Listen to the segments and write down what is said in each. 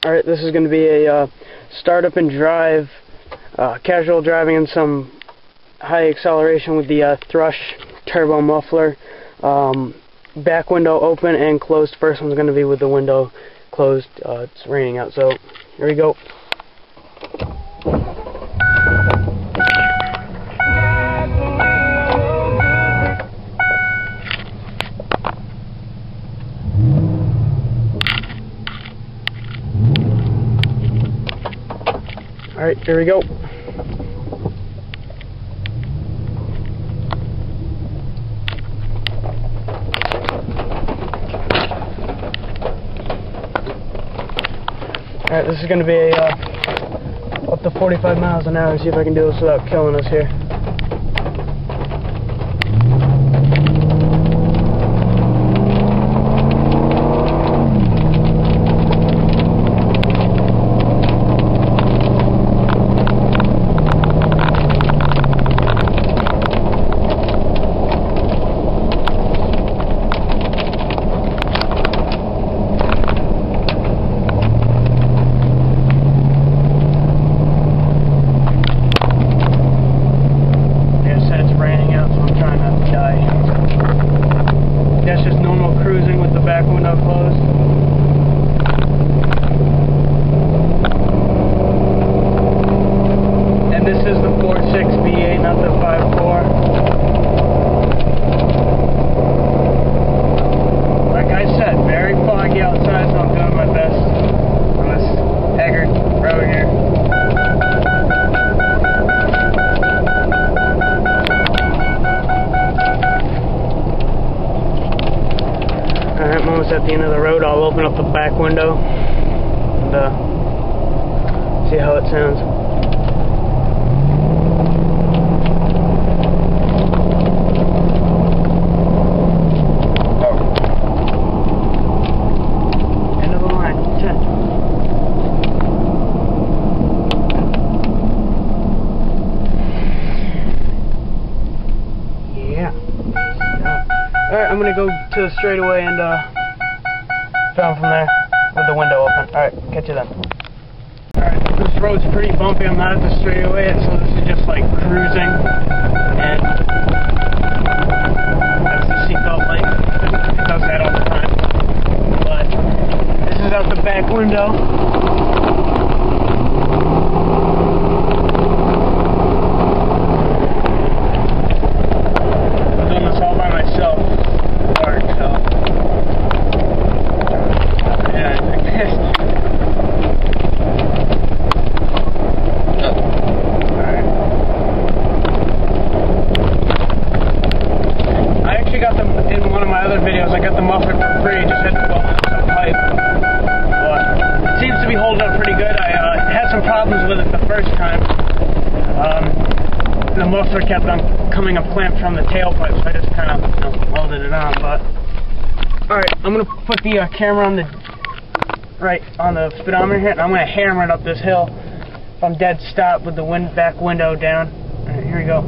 Alright, this is going to be a startup and drive, casual driving and some high acceleration with the thrush turbo muffler. Back window open and closed. First one's going to be with the window closed. It's raining out, so here we go. Alright, here we go. Alright, this is going to be up to 45 miles an hour. See if I can do this without killing us here. That's just normal cruising with the back window closed. And this is the 4.6 V8, not the 5.4. Like I said, very foggy outside, so I'm doing my best on this haggard road here. Alright, I'm almost at the end of the road. I'll open up the back window and see how it sounds. Oh. End of the line. 10. Yeah. Alright, I'm gonna go to the straightaway and film from there with the window open. Alright, catch you then. Alright, this road's pretty bumpy. I'm not at the straightaway yet, so this is just like cruising. And that's the seatbelt light. It does that all the time. But this is out the back window. I got the muffler for free, just had to weld it some pipe. But it seems to be holding up pretty good. I had some problems with it the first time. The muffler kept on coming clamped from the tailpipe, so I just kind of welded it on. But alright, I'm gonna put the camera on the speedometer here, and I'm gonna hammer it up this hill. If I'm dead stop with the back window down. Alright, here we go.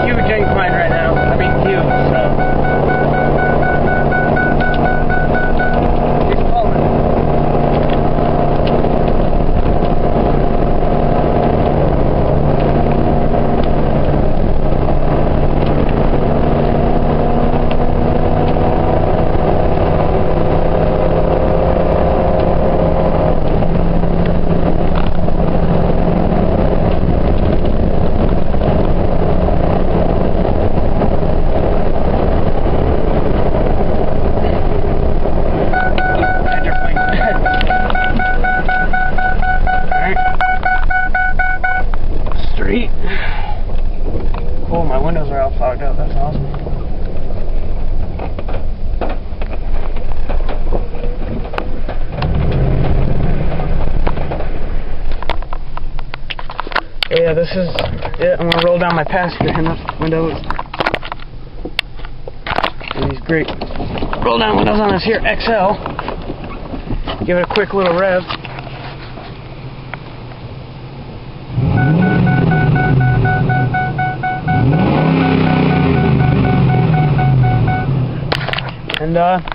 Huge incline right now. I mean huge, so it's falling. Oh, my windows are all fogged up. That's awesome. Yeah, this is it. I'm gonna roll down my passenger windows. These great roll down windows on this here XL. Give it a quick little rev. and